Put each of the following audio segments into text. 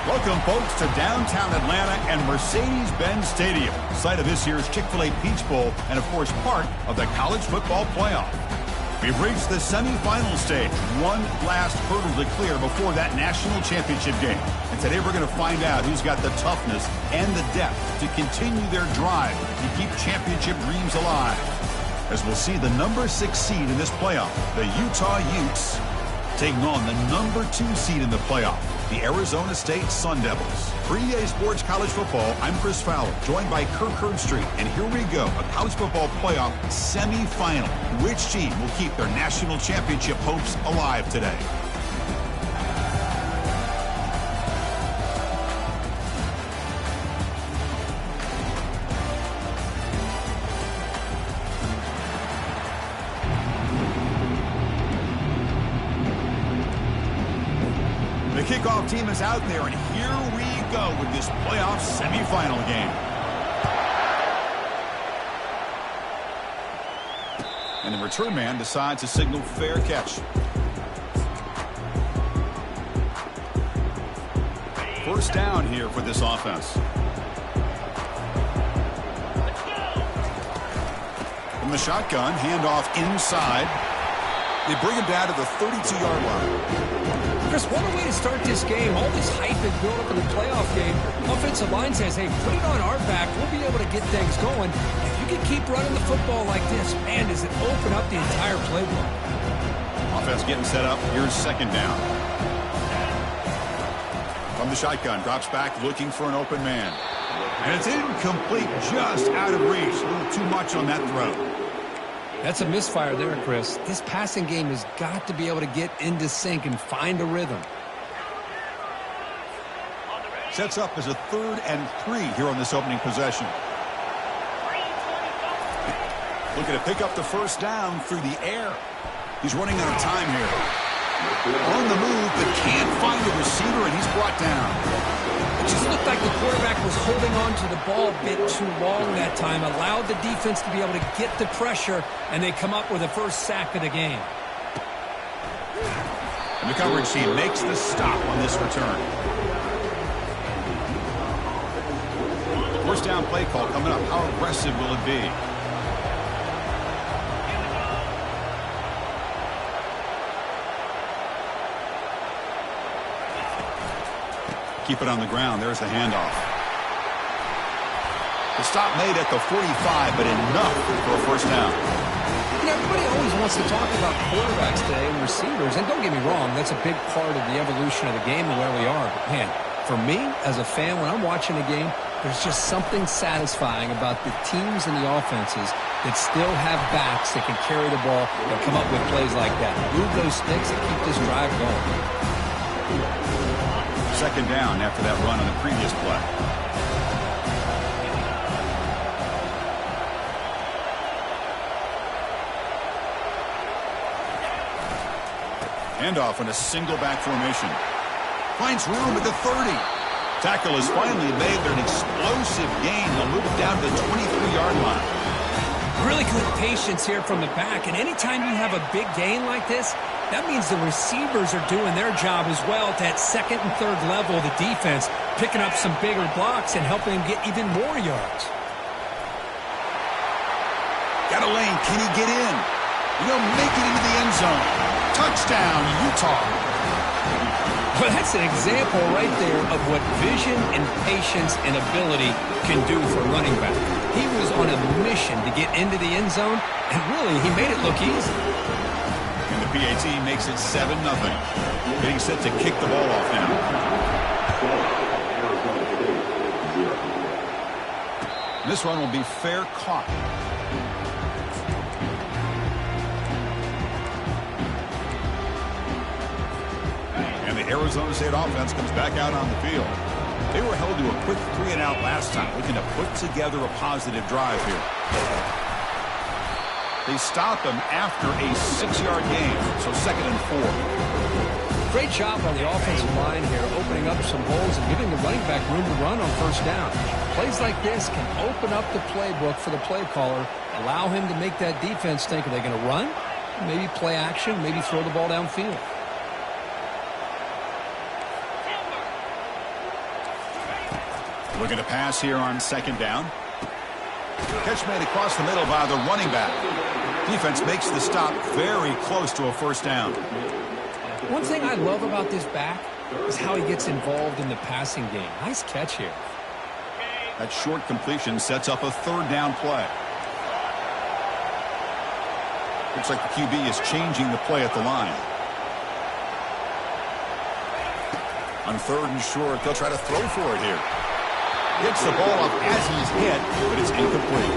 Welcome, folks, to downtown Atlanta and Mercedes-Benz Stadium, site of this year's Chick-fil-A Peach Bowl and, of course, part of the college football playoff. We've reached the semifinal stage, one last hurdle to clear before that national championship game. And today we're going to find out who's got the toughness and the depth to continue their drive to keep championship dreams alive. As we'll see the number 6 seed in this playoff, the Utah Utes, taking on the number 2 seed in the playoff, the Arizona State Sun Devils. For EA Sports College Football, I'm Chris Fowler, joined by Kirk Herbstreit. And here we go, a college football playoff semifinal. Which team will keep their national championship hopes alive today? Kickoff team is out there, and here we go with this playoff semifinal game. And the return man decides to signal fair catch. First down here for this offense. From the shotgun, handoff inside. They bring him down to the 32-yard line. Chris, what a way to start this game. All this hype and build up in the playoff game. Offensive line says, hey, put it on our back. We'll be able to get things going. If you can keep running the football like this, man, does it open up the entire playbook. Offense getting set up. Here's second down. From the shotgun, drops back looking for an open man. And it's incomplete, just out of reach. A little too much on that throw. That's a misfire there, Chris. This passing game has got to be able to get into sync and find a rhythm. Sets up as a 3rd and 3 here on this opening possession. Looking to pick up the first down through the air. He's running out of time here. On the move, but can't find a receiver, and he's brought down. It just looked like the quarterback was holding on to the ball a bit too long that time, allowed the defense to be able to get the pressure, and they come up with the first sack of the game. And the coverage team makes the stop on this return. First down play call coming up. How aggressive will it be? Keep it on the ground. There's the handoff. The stop made at the 45, but enough for a first down. You know, everybody always wants to talk about quarterbacks today and receivers, and don't get me wrong, that's a big part of the evolution of the game and where we are. But, man, for me, as a fan, when I'm watching a game, there's just something satisfying about the teams and the offenses that still have backs that can carry the ball and come up with plays like that. Move those sticks and keep this drive going. Second down after that run on the previous play. Handoff in a single back formation. Finds room at the 30. Tackle is finally made. They're an explosive gain. They'll move it down to the 23-yard line. Really good patience here from the back, and anytime you have a big gain like this, that means the receivers are doing their job as well at that second and third level of the defense, picking up some bigger blocks and helping them get even more yards. Got a lane. Can he get in? He'll make it into the end zone. Touchdown, Utah. Well, that's an example right there of what vision and patience and ability can do for a running back. He was on a mission to get into the end zone, and really, he made it look easy. And the PAT makes it 7-0. Getting set to kick the ball off now. This run will be fair caught. And the Arizona State offense comes back out on the field. They were held to a quick 3-and-out last time, looking to put together a positive drive here. They stop him after a 6-yard gain, so 2nd and 4. Great job on the offensive line here, opening up some holes and giving the running back room to run on first down. Plays like this can open up the playbook for the play caller, allow him to make that defense think, are they going to run? Maybe play action, maybe throw the ball downfield. Looking to pass here on second down. Catch made across the middle by the running back. Defense makes the stop very close to a first down. One thing I love about this back is how he gets involved in the passing game. Nice catch here. That short completion sets up a third down play. Looks like the QB is changing the play at the line. On third and short, they'll try to throw for it here. Gets the ball up as he's hit, but it's incomplete.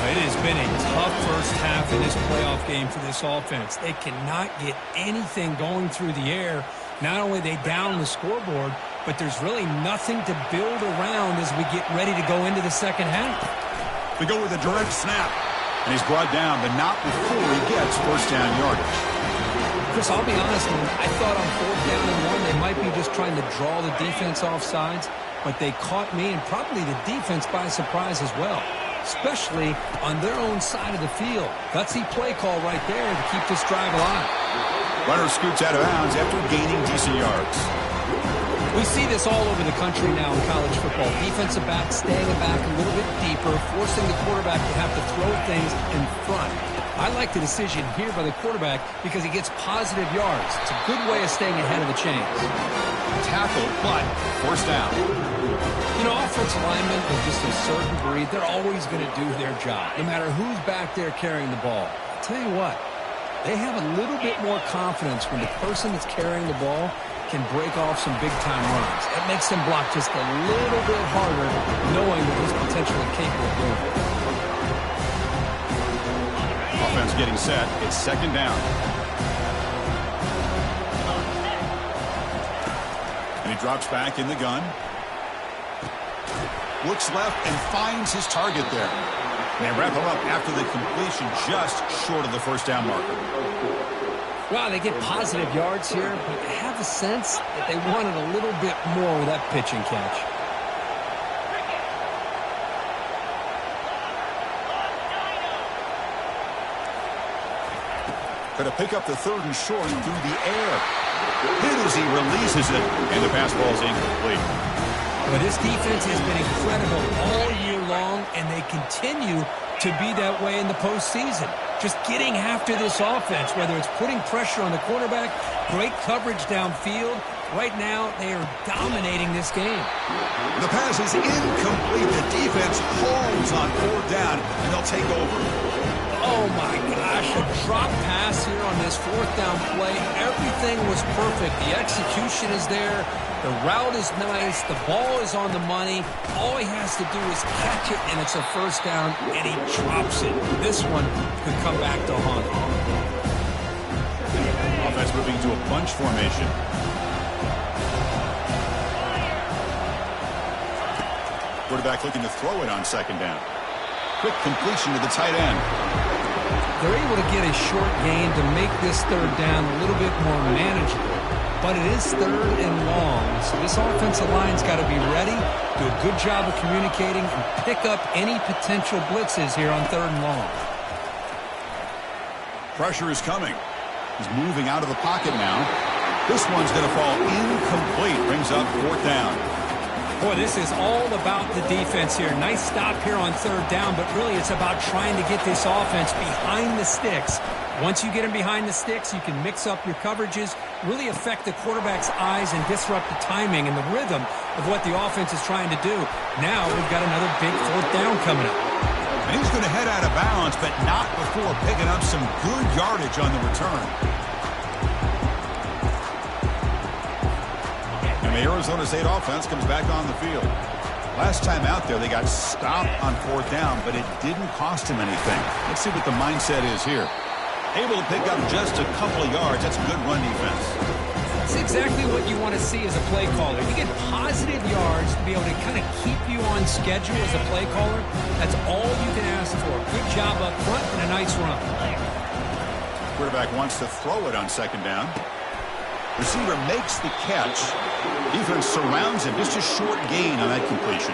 It has been a tough first half in this playoff game for this offense. They cannot get anything going through the air. Not only are they down the scoreboard, but there's really nothing to build around as we get ready to go into the second half. We go with a direct snap, and he's brought down, but not before he gets first down yardage. Chris, I'll be honest, man, I thought on fourth down and one they might be just trying to draw the defense off sides, but they caught me and probably the defense by surprise as well, especially on their own side of the field. Gutsy play call right there to keep this drive alive. Runner scoots out of bounds after gaining decent yards. We see this all over the country now in college football. Defensive backs staying back a little bit deeper, forcing the quarterback to have to throw things in front. I like the decision here by the quarterback because he gets positive yards. It's a good way of staying ahead of the chains. Tackle, but first down. You know, offensive linemen are just a certain breed. They're always going to do their job, no matter who's back there carrying the ball. I'll tell you what, they have a little bit more confidence when the person that's carrying the ball can break off some big-time runs. It makes them block just a little bit harder, knowing that he's potentially capable of doing it. Offense getting set. It's second down. And he drops back in the gun. Looks left and finds his target there. And they wrap him up after the completion just short of the first down marker. Wow, they get positive yards here, but I have the sense that they wanted a little bit more with that pitch and catch. Going to pick up the third and short through the air. Hit as he releases it, and the pass ball is incomplete. But this defense has been incredible all year long, and they continue to be that way in the postseason. Just getting after this offense, whether it's putting pressure on the quarterback, great coverage downfield. Right now, they are dominating this game. The pass is incomplete. The defense holds on fourth down, and they'll take over. Oh, my gosh, a drop pass here on this fourth down play. Everything was perfect. The execution is there. The route is nice. The ball is on the money. All he has to do is catch it, and it's a first down, and he drops it. This one could come back to haunt him. Offense moving to a bunch formation. Quarterback looking to throw it on second down. Quick completion to the tight end. They're able to get a short gain to make this third down a little bit more manageable. But it is third and long, so this offensive line's got to be ready, do a good job of communicating, and pick up any potential blitzes here on third and long. Pressure is coming. He's moving out of the pocket now. This one's going to fall incomplete. Brings up fourth down. Boy, this is all about the defense here. Nice stop here on third down, but really it's about trying to get this offense behind the sticks. Once you get him behind the sticks, you can mix up your coverages, really affect the quarterback's eyes and disrupt the timing and the rhythm of what the offense is trying to do. Now we've got another big fourth down coming up. And he's going to head out of bounds, but not before picking up some good yardage on the return. And the Arizona State offense comes back on the field. Last time out there, they got stopped on fourth down, but it didn't cost him anything. Let's see what the mindset is here. Able to pick up just a couple of yards. That's a good run defense. That's exactly what you want to see as a play caller. You get positive yards to be able to kind of keep you on schedule as a play caller. That's all you can ask for. Good job up front and a nice run. Quarterback wants to throw it on second down. Receiver makes the catch. Defense surrounds him. Just a short gain on that completion.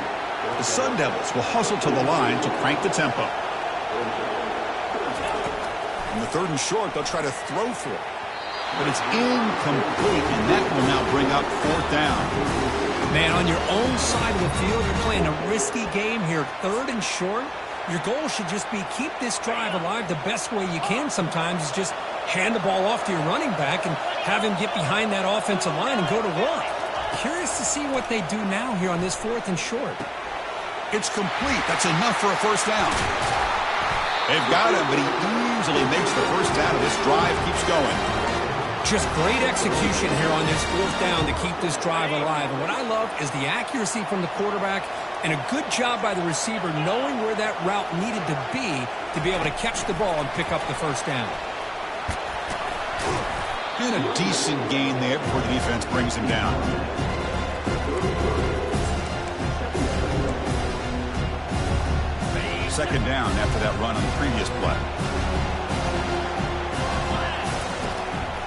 The Sun Devils will hustle to the line to crank the tempo. On the third and short, they'll try to throw for it. But it's incomplete, and that will now bring up fourth down. Man, on your own side of the field, you're playing a risky game here. 3rd and short. Your goal should just be keep this drive alive the best way you can sometimes is just hand the ball off to your running back and have him get behind that offensive line and go to work. Curious to see what they do now here on this 4th and short. It's complete. That's enough for a first down. They've got him, but he easily makes the first down, and this drive keeps going. Just great execution here on this 4th down to keep this drive alive. And what I love is the accuracy from the quarterback and a good job by the receiver knowing where that route needed to be able to catch the ball and pick up the first down. And a decent gain there before the defense brings him down. Second down after that run on the previous play.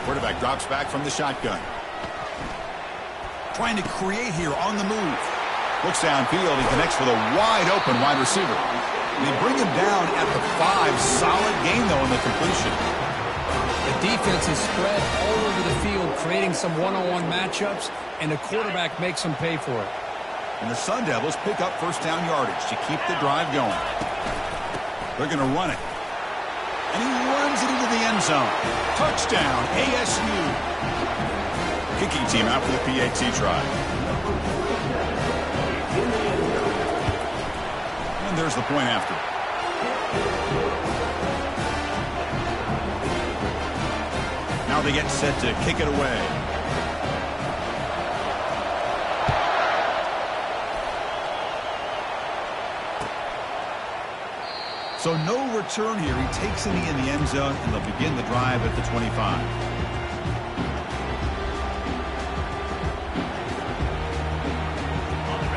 Quarterback drops back from the shotgun. Trying to create here on the move. Looks downfield. He connects with a wide-open wide receiver. They bring him down at the 5. Solid gain, though, in the completion. The defense is spread all over the field, creating some one-on-one matchups, and the quarterback makes them pay for it. And the Sun Devils pick up first down yardage to keep the drive going. They're going to run it. And he runs it into the end zone. Touchdown, ASU. Kicking team out for the PAT try. And there's the point after. Now they get set to kick it away. So no return here. He takes it in the end zone, and they'll begin the drive at the 25.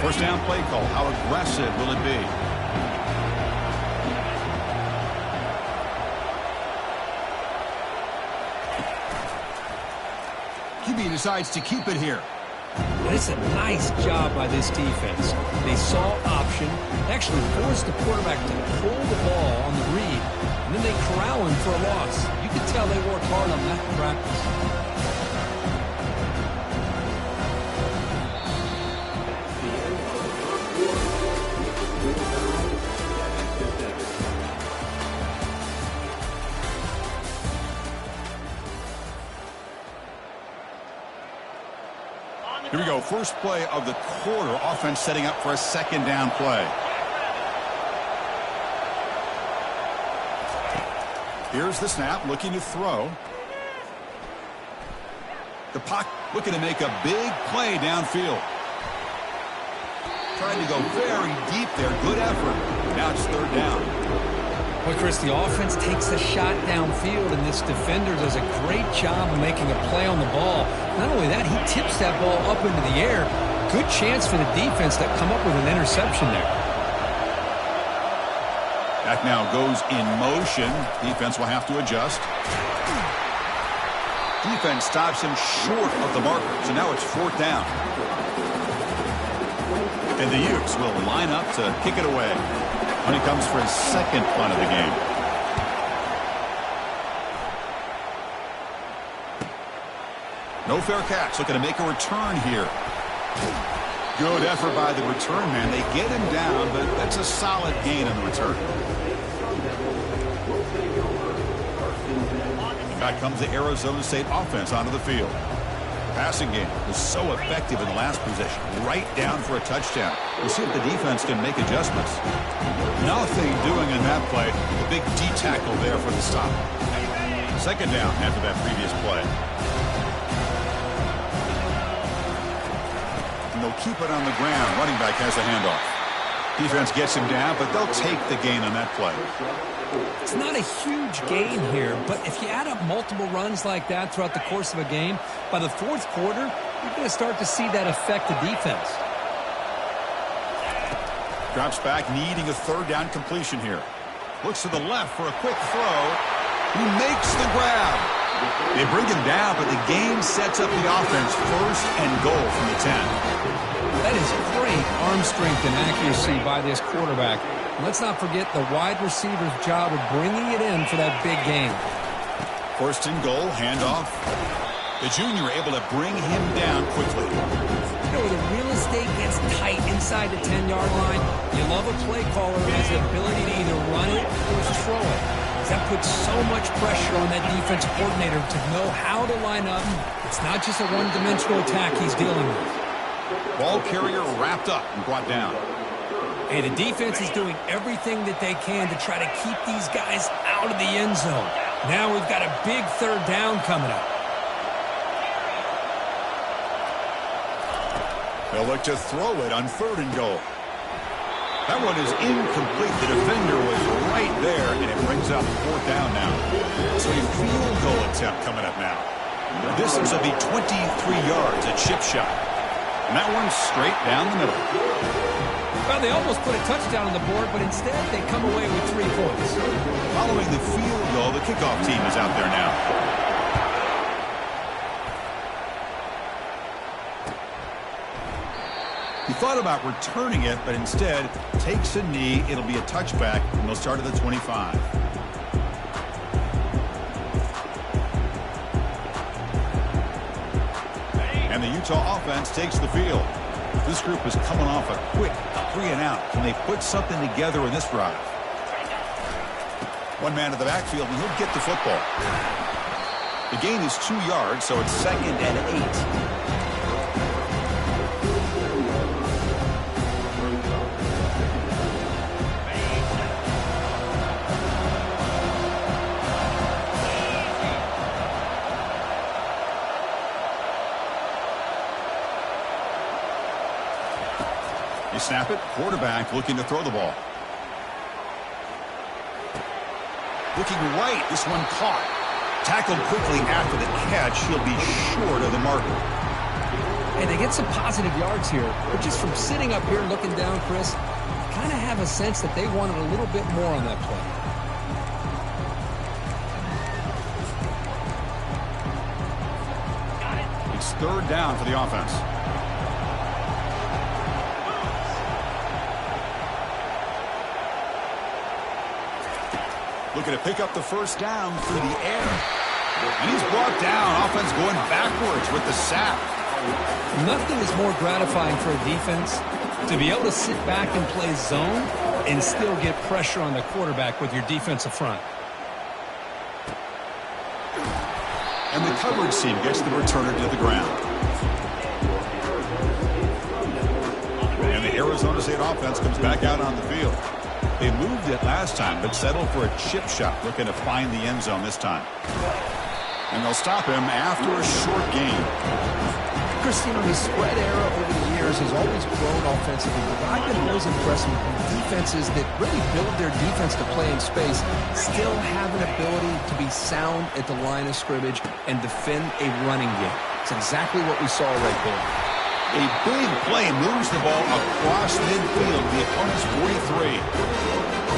First down play call. How aggressive will it be? QB decides to keep it here. And it's a nice job by this defense. They saw option, actually forced the quarterback to pull the ball on the read, and then they corral him for a loss. You can tell they worked hard on that in practice. Here we go. First play of the quarter. Offense setting up for a second down play. Here's the snap. Looking to throw. The pocket looking to make a big play downfield. Trying to go very deep there. Good effort. Now it's third down. Well, Chris, the offense takes a shot downfield, and this defender does a great job of making a play on the ball. Not only that, he tips that ball up into the air. Good chance for the defense to come up with an interception there. That now goes in motion. Defense will have to adjust. Defense stops him short of the marker, so now it's fourth down. And the Utes will line up to kick it away. When he comes for his second punt of the game. No fair catch. Looking to make a return here. Good effort by the return man. They get him down, but that's a solid gain on the return. Back comes the Arizona State offense onto the field. Passing game was so effective in the last possession. Right down for a touchdown. We'll see if the defense can make adjustments. Nothing doing in that play. The big D tackle there for the stop. Second down after that previous play. And they'll keep it on the ground. Running back has a handoff. Defense gets him down, but they'll take the gain on that play. It's not a huge gain here, but if you add up multiple runs like that throughout the course of a game, by the fourth quarter, you're going to start to see that affect the defense. Drops back, needing a third down completion here. Looks to the left for a quick throw. He makes the grab. They bring him down, but the game sets up the offense first and goal from the 10. That is great arm strength and accuracy by this quarterback. Let's not forget the wide receiver's job of bringing it in for that big game. First and goal, handoff. The junior able to bring him down quickly. You know, with a real estate inside the 10-yard line, you love a play caller who has the ability to either run it or throw it. That puts so much pressure on that defense coordinator to know how to line up. It's not just a one-dimensional attack he's dealing with. Ball carrier wrapped up and brought down. Hey, the defense is doing everything that they can to try to keep these guys out of the end zone. Now we've got a big third down coming up. They'll look to throw it on 3rd and goal. That one is incomplete. The defender was right there, and it brings up 4th down now. So a field goal attempt coming up now. The distance will be 23 yards, a chip shot. And that one's straight down the middle. Well, they almost put a touchdown on the board, but instead they come away with 3 points. Following the field goal, the kickoff team is out there now. He thought about returning it, but instead takes a knee. It'll be a touchback, and they'll start at the 25. And the Utah offense takes the field. This group is coming off a quick 3-and-out. Can they put something together in this drive? One man to the backfield, and he'll get the football. The gain is 2 yards, so it's 2nd and 8. You snap it, quarterback looking to throw the ball. Looking right, this one caught. Tackled quickly after the catch. He'll be short of the marker. And they get some positive yards here, but just from sitting up here looking down, Chris, kind of have a sense that they wanted a little bit more on that play. It's 3rd down for the offense. Looking to pick up the 1st down through the air. And he's brought down. Offense going backwards with the sack. Nothing is more gratifying for a defense to be able to sit back and play zone and still get pressure on the quarterback with your defensive front. And the coverage team gets the returner to the ground. And the Arizona State offense comes back out on the field. They moved it last time, but settled for a chip shot, looking to find the end zone this time. And they'll stop him after a short gain. Christine, the spread era over the years has always grown offensively, but I've been always impressed with defenses that really build their defense to play in space, still have an ability to be sound at the line of scrimmage and defend a running game. It's exactly what we saw right there. A big play moves the ball across midfield, the opponent's 43.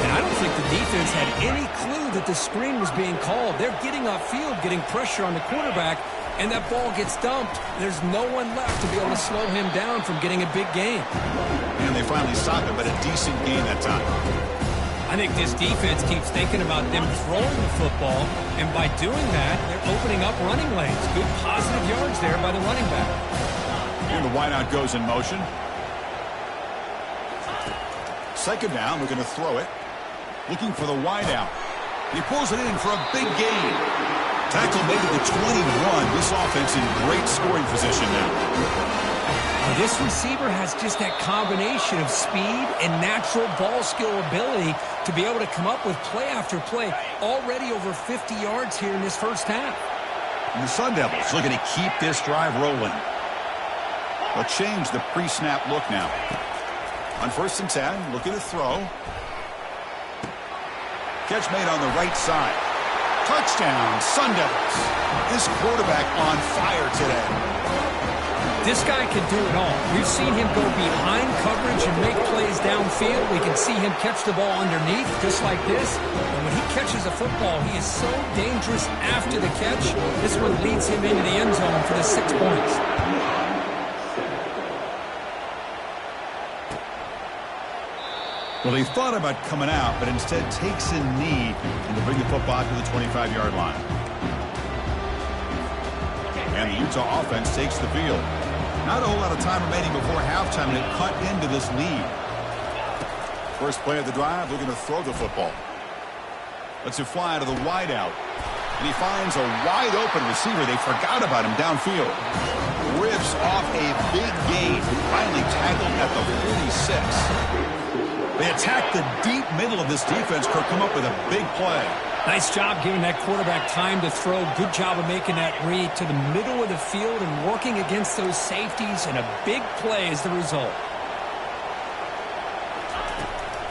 And I don't think the defense had any clue that the screen was being called. They're getting upfield, getting pressure on the quarterback, and that ball gets dumped. There's no one left to be able to slow him down from getting a big gain. And they finally stop him, but a decent gain that time. I think this defense keeps thinking about them throwing the football, and by doing that, they're opening up running lanes. Good positive yards there by the running back. And the wideout goes in motion. 2nd down, looking to throw it. Looking for the wideout. He pulls it in for a big gain. Tackle made to the 21. This offense in great scoring position now. This receiver has just that combination of speed and natural ball skill ability to be able to come up with play after play. Already over 50 yards here in this first half. And the Sun Devils looking to keep this drive rolling. They'll change the pre-snap look now. On 1st and 10, looking to throw. Catch made on the right side. Touchdown, Sun Devils. This quarterback on fire today. This guy can do it all. We've seen him go behind coverage and make plays downfield. We can see him catch the ball underneath just like this. And when he catches a football, he is so dangerous after the catch. This one leads him into the end zone for the 6 points. Well, he thought about coming out, but instead takes a knee and to bring the football to the 25-yard line. And the Utah offense takes the field. Not a whole lot of time remaining before halftime, and it cut into this lead. First play of the drive, looking to throw the football. Lets it fly to the wideout. And he finds a wide-open receiver. They forgot about him downfield. Rips off a big gain. Finally tackled at the 46. They attack the deep middle of this defense. Kirk come up with a big play. Nice job giving that quarterback time to throw. Good job of making that read to the middle of the field and working against those safeties, and a big play is the result.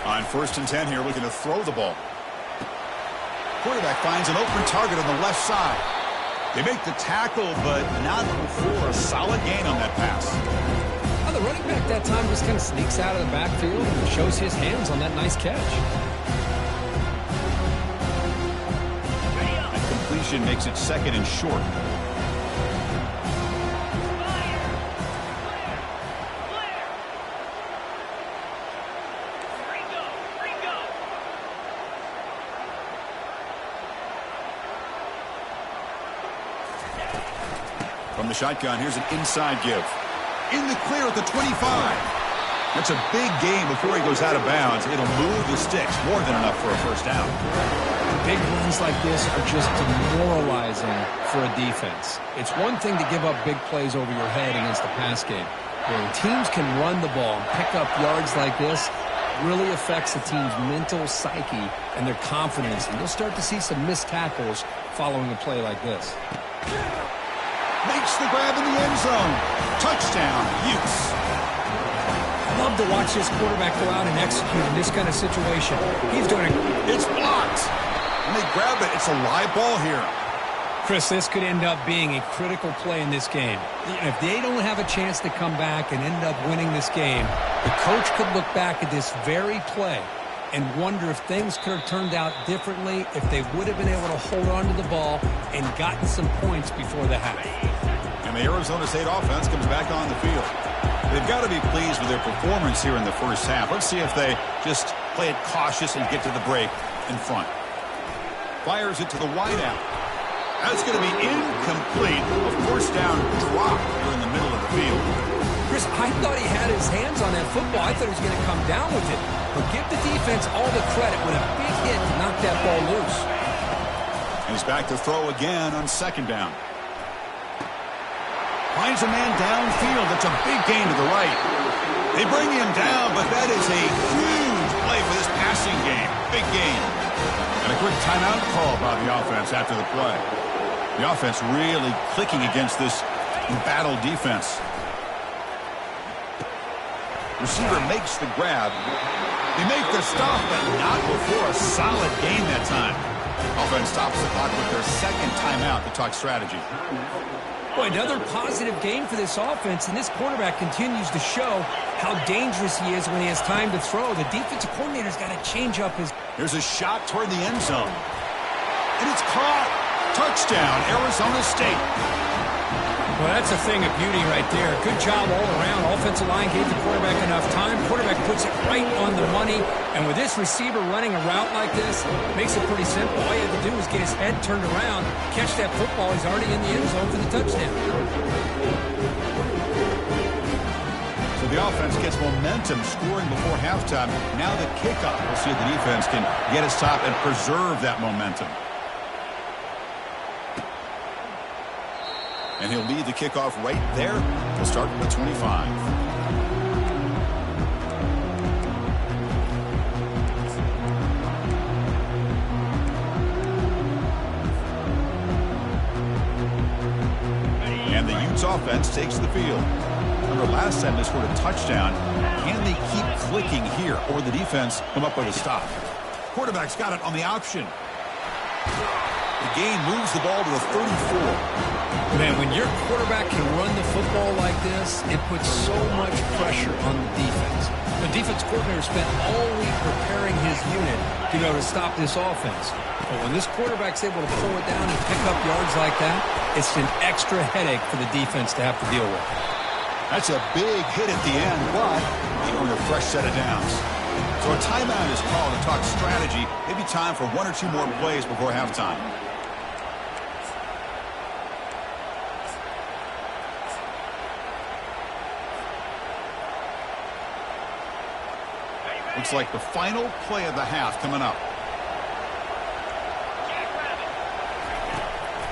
On 1st and 10 here, looking to throw the ball. Quarterback finds an open target on the left side. They make the tackle, but not before a solid gain on that pass. Well, the running back that time just kind of sneaks out of the backfield and shows his hands on that nice catch. That completion makes it 2nd and short. From the shotgun, here's an inside give. In the clear at the 25. That's a big gain before he goes out of bounds. It'll move the sticks, more than enough for a first down. Big runs like this are just demoralizing for a defense. It's one thing to give up big plays over your head against the pass game. When teams can run the ball and pick up yards like this, it really affects the team's mental psyche and their confidence. And you'll start to see some missed tackles following a play like this. Makes the grab in the end zone. Touchdown, Utes. I love to watch this quarterback go out and execute in this kind of situation. He's doing it. It's blocked. And they grab it. It's a live ball here. Chris, this could end up being a critical play in this game. If they don't have a chance to come back and end up winning this game, the coach could look back at this very play and wonder if things could have turned out differently, if they would have been able to hold on to the ball and gotten some points before the half. And the Arizona State offense comes back on the field. They've got to be pleased with their performance here in the first half. Let's see if they just play it cautious and get to the break in front. Fires it to the wideout. That's going to be incomplete. A first down drop here in the middle of the field. Chris, I thought he had his hands on that football. I thought he was going to come down with it. But give the defense all the credit with a big hit to knock that ball loose. And he's back to throw again on 2nd down. Finds a man downfield. That's a big gain to the right. They bring him down, but that is a huge play for this passing game. Big gain. And a quick timeout call by the offense after the play. The offense really clicking against this embattled defense. Receiver makes the grab. They make the stop, but not before a solid gain that time. Offense stops the clock with their 2nd timeout to talk strategy. Boy, another positive game for this offense, and this quarterback continues to show how dangerous he is when he has time to throw. The defensive coordinator's got to change up his... Here's a shot toward the end zone. And it's caught. Touchdown, Arizona State. Well, that's a thing of beauty right there. Good job all around. Offensive line gave the quarterback enough time. Quarterback puts it right on the money. And with this receiver running a route like this, makes it pretty simple. All you have to do is get his head turned around, catch that football. He's already in the end zone for the touchdown. So the offense gets momentum scoring before halftime. Now the kickoff. We'll see if the defense can get his top and preserve that momentum. And he'll lead the kickoff right there. He'll start with 25. And the Utes offense takes the field. Remember, last time they scored a touchdown. Can they keep clicking here, or the defense come up with a stop? Quarterback's got it on the option. The gain moves the ball to the 34. Man, when your quarterback can run the football like this, it puts so much pressure on the defense. The defense coordinator spent all week preparing his unit to be able to stop this offense. But when this quarterback's able to pull it down and pick up yards like that, it's an extra headache for the defense to have to deal with. That's a big hit at the end, but they earn a fresh set of downs. So a timeout is called to talk strategy. Maybe time for 1 or 2 more plays before halftime. Looks like the final play of the half coming up.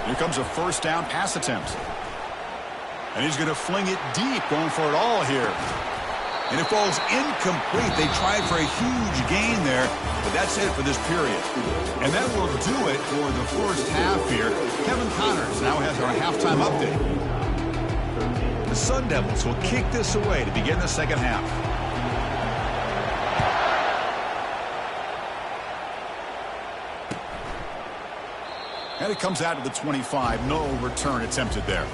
Here comes a first down pass attempt. And he's going to fling it deep, going for it all here. And it falls incomplete. They tried for a huge gain there, but that's it for this period. And that will do it for the first half here. Kevin Connors now has our halftime update. The Sun Devils will kick this away to begin the second half. And it comes out to the 25. No return attempted there.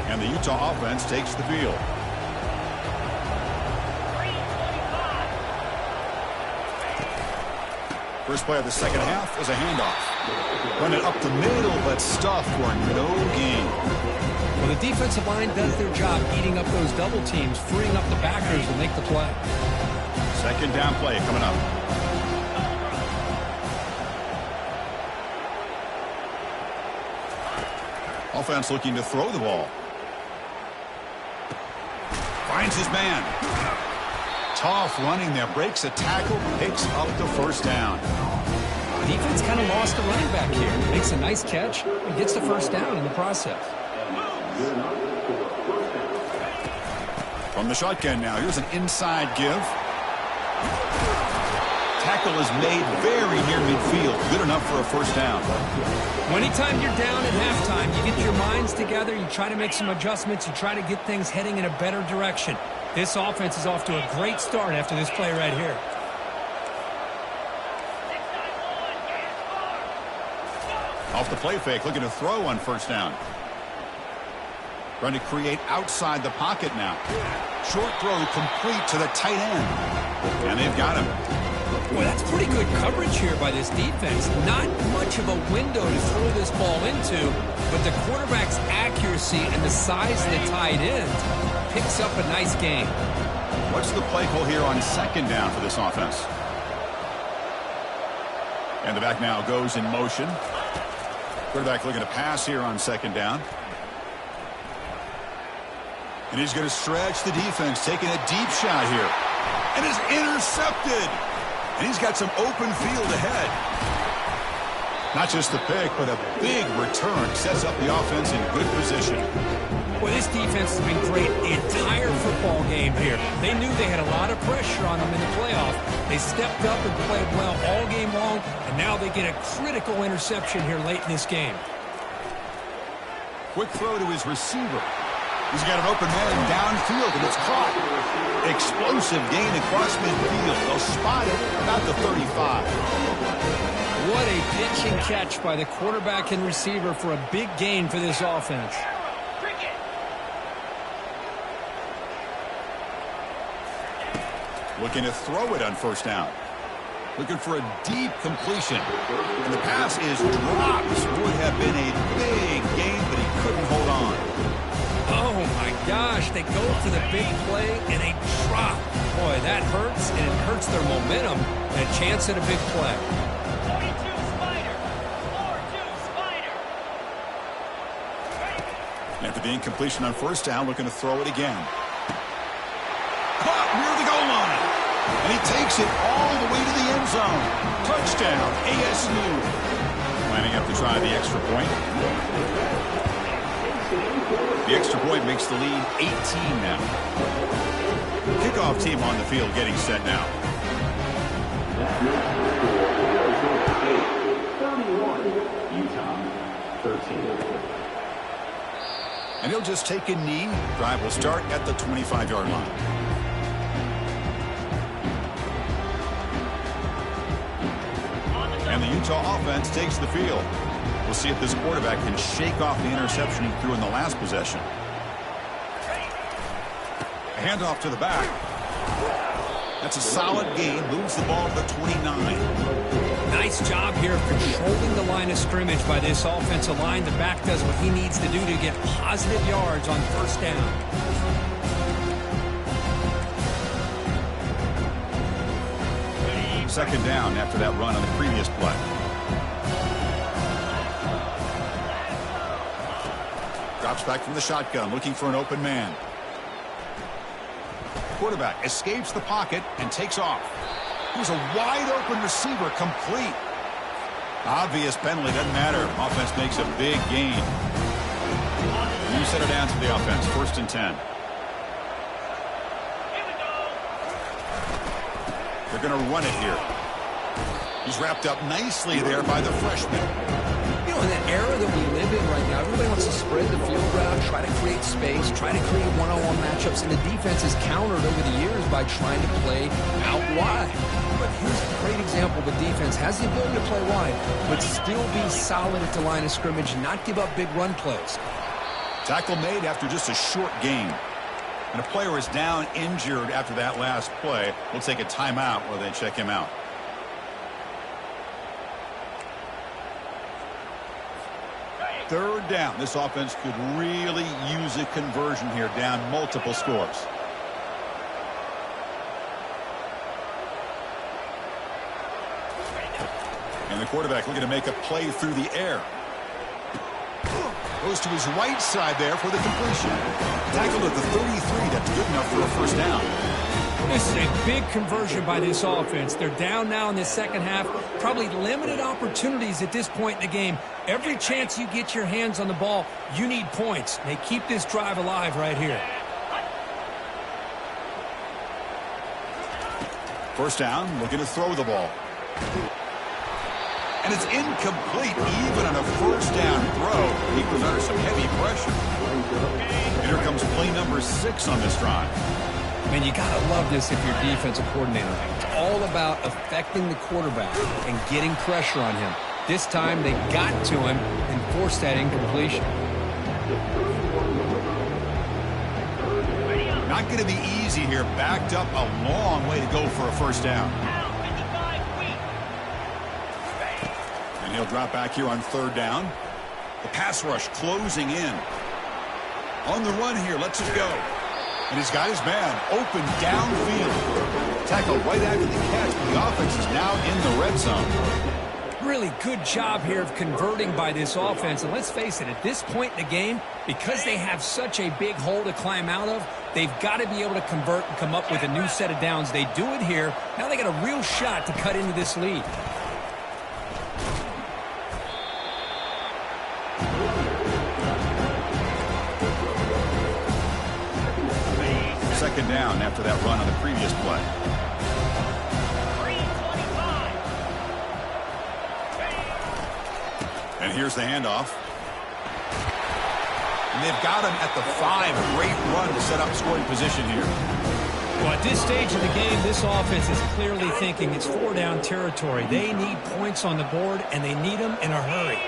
And the Utah offense takes the field. First play of the second half is a handoff. Run it up the middle, but stuffed for no gain. Well, the defensive line does their job eating up those double teams, freeing up the backers to make the play. Second down play coming up. Offense looking to throw the ball. Finds his man. Tough running there. Breaks a tackle. Picks up the first down. Defense kind of lost a running back here. Makes a nice catch and gets the first down in the process. From the shotgun now. Here's an inside give. Tackle is made very near midfield. Good enough for a first down. Anytime you're down at halftime, you get your minds together, you try to make some adjustments, you try to get things heading in a better direction. This offense is off to a great start after this play right here. Off the play fake, looking to throw on first down. Trying to create outside the pocket now. Short throw complete to the tight end. And they've got him. Well, that's pretty good coverage here by this defense. Not much of a window to throw this ball into, but the quarterback's accuracy and the size of the tight end picks up a nice gain. What's the play call here on second down for this offense? And the back now goes in motion. Quarterback looking to pass here on second down. And he's going to stretch the defense, taking a deep shot here. And is intercepted. And he's got some open field ahead. Not just the pick, but a big return. Sets up the offense in good position. Well, this defense has been great the entire football game here. They knew they had a lot of pressure on them in the playoff. They stepped up and played well all game long, and now they get a critical interception here late in this game. Quick throw to his receiver. He's got an open man downfield, and it's caught. Explosive gain across midfield. They'll spot it about the 35. What a pitch and catch by the quarterback and receiver for a big gain for this offense. Looking to throw it on first down. Looking for a deep completion. And the pass is dropped. Would have been a big gain, but he couldn't hold on. Oh, my gosh. They go for the big play, and they drop. Boy, that hurts, and it hurts their momentum. And a chance at a big play. 42 Spider. 4-2 Spider. After the incompletion on first down, looking to throw it again. Caught near the goal line. And he takes it all the way to the end zone. Touchdown, ASU. Lining up to try the extra point. The extra point makes the lead 18 now. Kickoff team on the field getting set now. 31, Utah, 13. And he'll just take a knee. Drive will start at the 25-yard line. And the Utah offense takes the field. We'll see if this quarterback can shake off the interception he threw in the last possession. A handoff to the back. That's a solid gain. Moves the ball to the 29. Nice job here of controlling the line of scrimmage by this offensive line. The back does what he needs to do to get positive yards on first down. Second down after that run on the previous play. Drops back from the shotgun, looking for an open man. quarterback escapes the pocket and takes off. Here's a wide-open receiver complete. Obvious penalty, doesn't matter. Offense makes a big gain. You set it down to the offense, 1st and 10. They're going to run it here. He's wrapped up nicely there by the freshman. You know, in the era that we live in right now, everybody wants to spread the field around, try to create space, try to create one-on-one matchups, and the defense is countered over the years by trying to play out wide. But here's a great example. The defense has the ability to play wide, but still be solid at the line of scrimmage, not give up big run plays. Tackle made after just a short gain. And a player is down injured after that last play. We'll take a timeout while they check him out. Third down. This offense could really use a conversion here, down multiple scores. And the quarterback looking to make a play through the air. Goes to his right side there for the completion. Tackled at the 33. That's good enough for a first down. This is a big conversion by this offense. They're down now in the second half. Probably limited opportunities at this point in the game. Every chance you get your hands on the ball, you need points. They keep this drive alive right here. First down, looking to throw the ball. And it's incomplete. Even on a first down throw, he was under some heavy pressure. And here comes play number 6 on this drive. Man, you got to love this if you're a defensive coordinator. It's all about affecting the quarterback and getting pressure on him. This time they got to him and forced that incompletion. Not going to be easy here. Backed up a long way to go for a first down. And he'll drop back here on third down. The pass rush closing in. On the run here, lets it go. And he's got his man open downfield. Tackle right after the catch, but the offense is now in the red zone. Really good job here of converting by this offense. And let's face it, at this point in the game, because they have such a big hole to climb out of, they've got to be able to convert and come up with a new set of downs. They do it here. Now they got a real shot to cut into this lead. Second down after that run on the previous play. And here's the handoff. And they've got him at the 5. Great run to set up scoring position here. Well, at this stage of the game, this offense is clearly thinking it's 4-down territory. They need points on the board, and they need them in a hurry.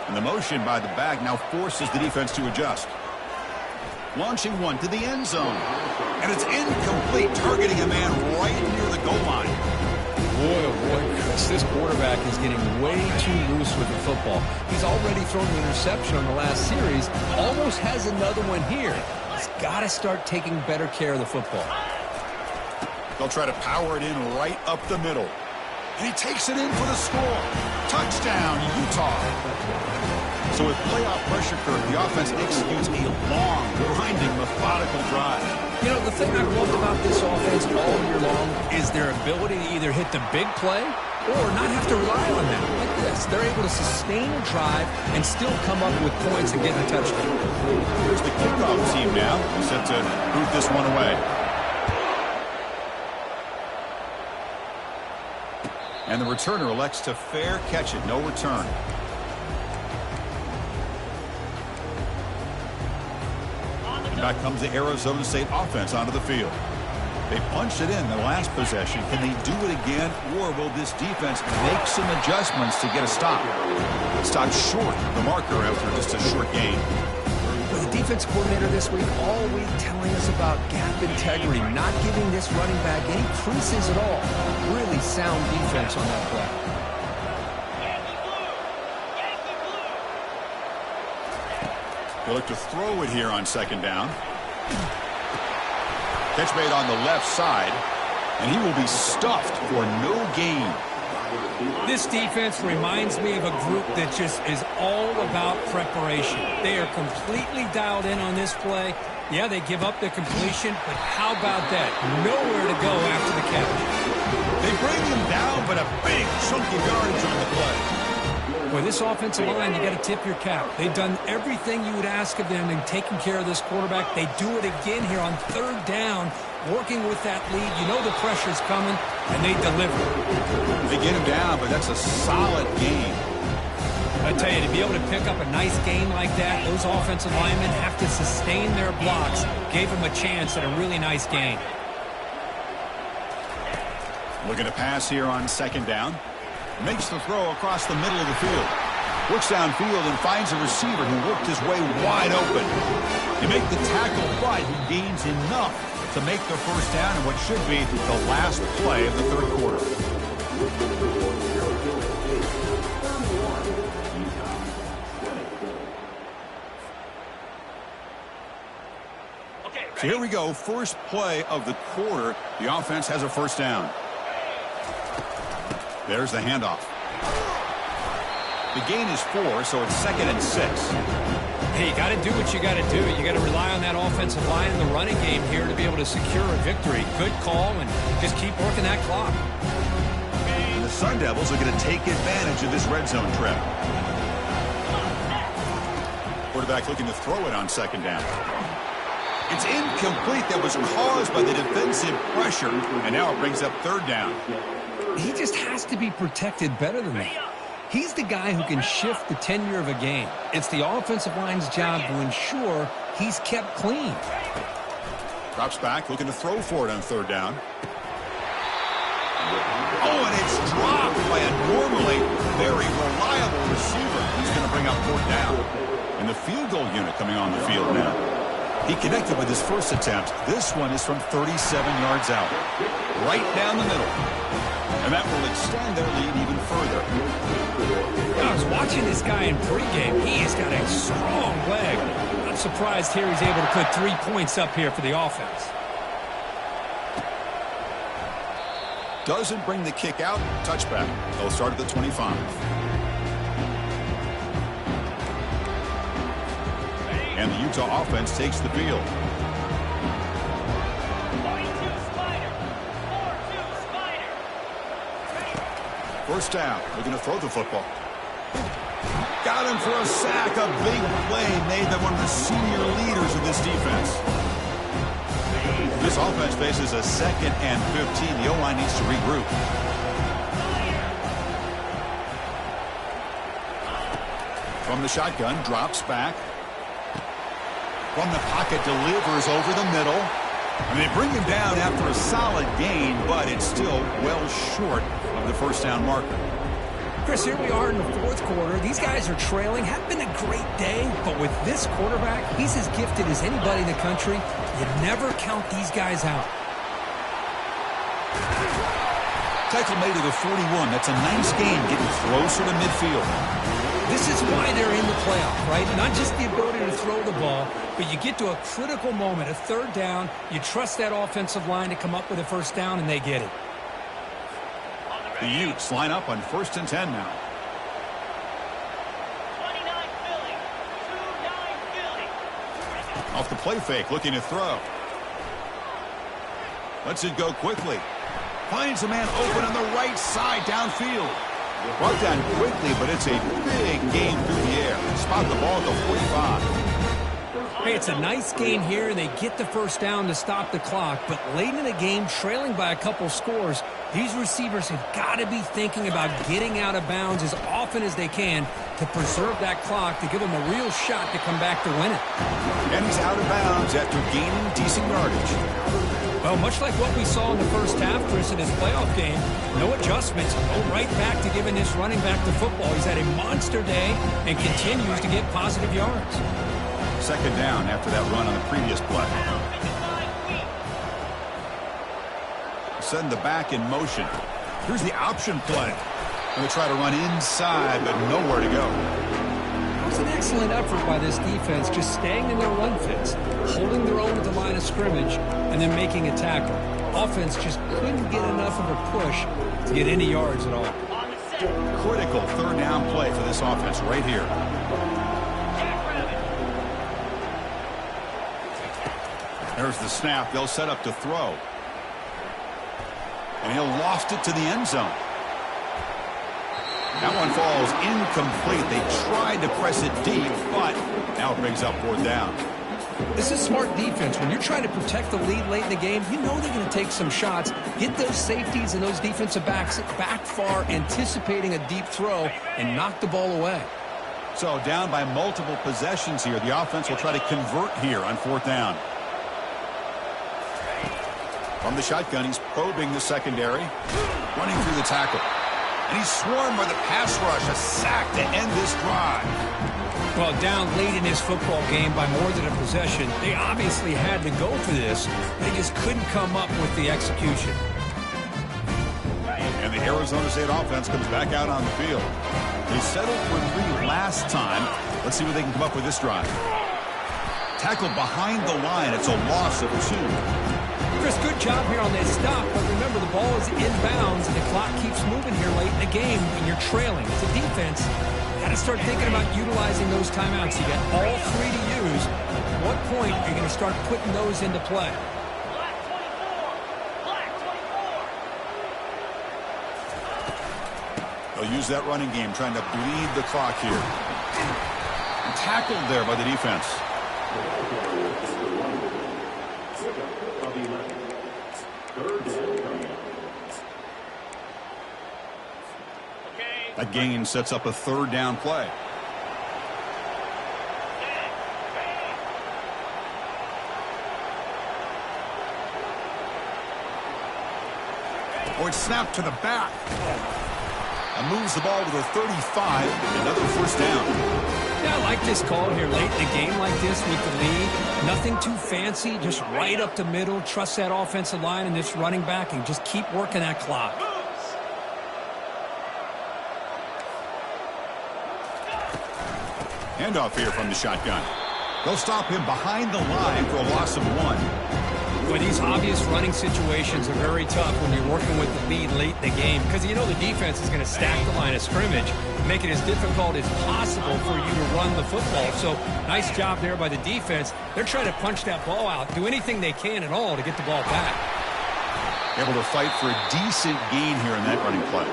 And the motion by the back now forces the defense to adjust. Launching one to the end zone. And it's incomplete, targeting a man right near the goal line. Boy, oh boy, Chris, this quarterback is getting way too loose with the football. He's already thrown an interception on the last series. Almost has another one here. He's got to start taking better care of the football. They'll try to power it in right up the middle. And he takes it in for the score. Touchdown, Utah. So with playoff pressure curve, the offense executes a long, grinding, methodical drive. You know, the thing I've loved about this offense all year long is their ability to either hit the big play or not have to rely on that. Like this, they're able to sustain a drive and still come up with points and get a touchdown. Here's the kickoff team now, set to boot this one away. And the returner elects to fair catch it. No return. And back comes the Arizona State offense onto the field. They punched it in the last possession. Can they do it again, or will this defense make some adjustments to get a stop? Stop short of the marker after just a short gain. The defense coordinator this week all week telling us about gap integrity, not giving this running back any creases at all. Really sound defense on that play. They look to throw it here on second down. Catch made on the left side, and he will be stuffed for no gain. This defense reminds me of a group that just is all about preparation. They are completely dialed in on this play. Yeah, they give up the completion, but how about that? Nowhere to go after the catch. They bring him down, but a big chunk of yardage on the play. With this offensive line, you got to tip your cap. They've done everything you would ask of them in taking care of this quarterback. They do it again here on third down, working with that lead. You know the pressure's coming, and they deliver. They get him down, but that's a solid game. I tell you, to be able to pick up a nice game like that, those offensive linemen have to sustain their blocks. Gave them a chance at a really nice game. Looking to pass here on second down. Makes the throw across the middle of the field. Looks downfield and finds a receiver who worked his way wide open. You make the tackle, but he gains enough to make the first down in what should be the last play of the third quarter. So here we go, first play of the quarter. The offense has a first down. There's the handoff. The gain is 4, so it's 2nd and 6. Hey, you got to do what you got to do. You got to rely on that offensive line in the running game here to be able to secure a victory. Good call, and just keep working that clock. And the Sun Devils are going to take advantage of this red zone trap. Quarterback looking to throw it on second down. It's incomplete. That was caused by the defensive pressure, and now it brings up third down. He just has to be protected better than that. He's the guy who can shift the tenure of a game. It's the offensive line's job to ensure he's kept clean. Drops back, looking to throw for it on third down. Oh, and it's dropped by a normally very reliable receiver. He's going to bring up fourth down. And the field goal unit coming on the field now. He connected with his first attempt. This one is from 37 yards out. Right down the middle. And that will extend their lead even further. I was watching this guy in pregame. He has got a strong leg. I'm surprised here he's able to put 3 points up here for the offense. Doesn't bring the kick out. Touchback. They'll start at the 25. And the Utah offense takes the field. First down. We're going to throw the football. Got him for a sack. A big play made them one of the senior leaders of this defense. This offense faces a 2nd and 15. The O-line needs to regroup. From the shotgun, drops back. From the pocket, delivers over the middle. And they bring him down after a solid gain, but it's still well short of the first down marker. Chris, here we are in the fourth quarter. These guys are trailing. Hadn't been a great day, but with this quarterback, he's as gifted as anybody in the country. You never count these guys out. Tackle made to the 41. That's a nice game getting closer to midfield. This is why they're in the playoff, right? Not just the ability to throw the ball, but you get to a critical moment, a third down. You trust that offensive line to come up with a first down, and they get it. The Utes line up on 1st and 10 now. 29 Philly. 2-9 Philly. Off the play fake, looking to throw. Lets it go quickly. Finds a man open on the right side downfield. Brought down quickly, but it's a big game through the air. Spot the ball at the 45. Hey, it's a nice game here, and they get the first down to stop the clock. But late in the game, trailing by a couple scores, these receivers have got to be thinking about getting out of bounds as often as they can to preserve that clock, to give them a real shot to come back to win it. And he's out of bounds after gaining decent yardage. Well, much like what we saw in the first half, Chris, in his playoff game, no adjustments, go right back to giving this running back the football. He's had a monster day and continues to get positive yards. Second down after that run on the previous play. Send the back in motion. Here's the option play. Going to try to run inside, but nowhere to go. It was an excellent effort by this defense, just staying in their run fits, holding their own at the line of scrimmage, and then making a tackle. Offense just couldn't get enough of a push to get any yards at all. Critical third down play for this offense right here. There's the snap. They'll set up to throw. And he'll loft it to the end zone. That one falls incomplete. They tried to press it deep, but now it brings up fourth down. This is smart defense. When you're trying to protect the lead late in the game, you know they're going to take some shots. Get those safeties and those defensive backs back far, anticipating a deep throw, and knock the ball away. So down by multiple possessions here. The offense will try to convert here on fourth down. From the shotgun, he's probing the secondary, running through the tackle. And he's swarmed by the pass rush, a sack to end this drive. Well, down late in his football game by more than a possession, they obviously had to go for this. They just couldn't come up with the execution. And the Arizona State offense comes back out on the field. They settled for 3 last time. Let's see what they can come up with this drive. Tackled behind the line. It's a loss of 2. Chris, good job here on that stop, but remember the ball is inbounds and the clock keeps moving here late in the game and you're trailing. It's a defense. Got to start thinking about utilizing those timeouts. You got all 3 to use. At what point are you going to start putting those into play? Black 24. They'll use that running game, trying to bleed the clock here. Tackled there by the defense. That gain sets up a third down play. Or it's snapped to the back. And moves the ball to the 35. Another first down. Yeah, I like this call here late in a game like this with the lead. Nothing too fancy, just right up the middle. Trust that offensive line and this running back and just keep working that clock. Handoff here from the shotgun. They'll stop him behind the line for a loss of 1. Well, these obvious running situations are very tough when you're working with the lead late in the game because you know the defense is going to stack the line of scrimmage, make it as difficult as possible for you to run the football. So nice job there by the defense. They're trying to punch that ball out, do anything they can at all to get the ball back. Able to fight for a decent gain here in that running play.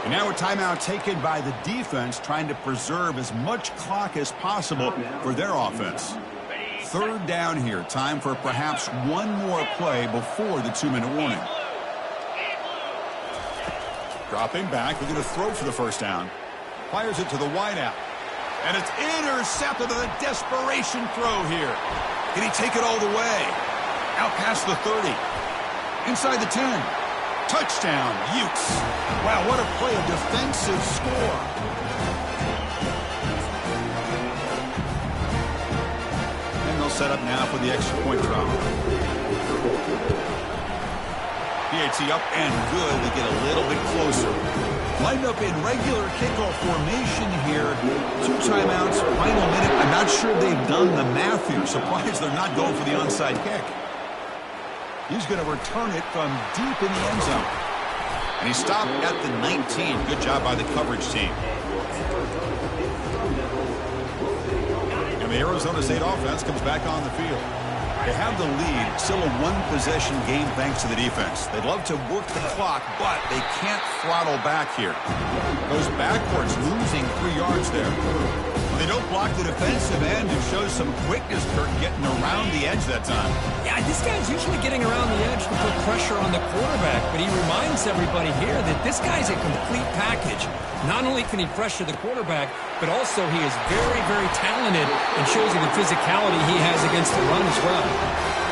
And now a timeout taken by the defense, trying to preserve as much clock as possible for their offense. Third down here. Time for perhaps one more play before the 2-minute warning. Dropping back, looking to throw for the first down. Fires it to the wideout. And it's intercepted on a desperation throw here. Can he take it all the way? Out past the 30. Inside the 10. Touchdown, Utes. Wow, what a play, a defensive score. And they'll set up now for the extra point drop. PAT up and good. They get a little bit closer. Lined up in regular kickoff formation here. 2 timeouts, final minute. I'm not sure they've done the math here. Surprised they're not going for the onside kick. He's going to return it from deep in the end zone. And he stopped at the 19. Good job by the coverage team. And the Arizona State offense comes back on the field. They have the lead. Still a 1-possession game thanks to the defense. They'd love to work the clock, but they can't throttle back here. Goes backwards, losing 3 yards there. They don't block the defensive end and shows some quickness, Kirk, getting around the edge that time. Yeah, this guy's usually getting around the edge to put pressure on the quarterback, but he reminds everybody here that this guy's a complete package. Not only can he pressure the quarterback, but also he is very, very talented and shows you the physicality he has against the run as well.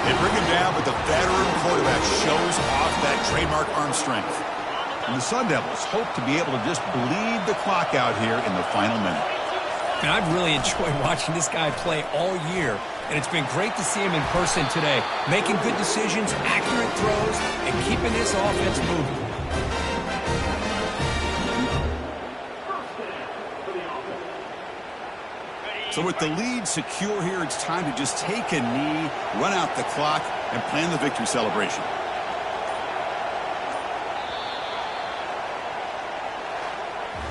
They bring him down, but the veteran quarterback shows off that trademark arm strength. And the Sun Devils hope to be able to just bleed the clock out here in the final minute. And I've really enjoyed watching this guy play all year, and it's been great to see him in person today, making good decisions, accurate throws, and keeping this offense moving. So with the lead secure here, it's time to just take a knee, run out the clock, and plan the victory celebration.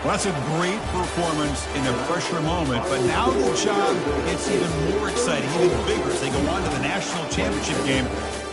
Well, that's a great performance in a pressure moment, but now the job gets even more exciting, even bigger as they go on to the national championship game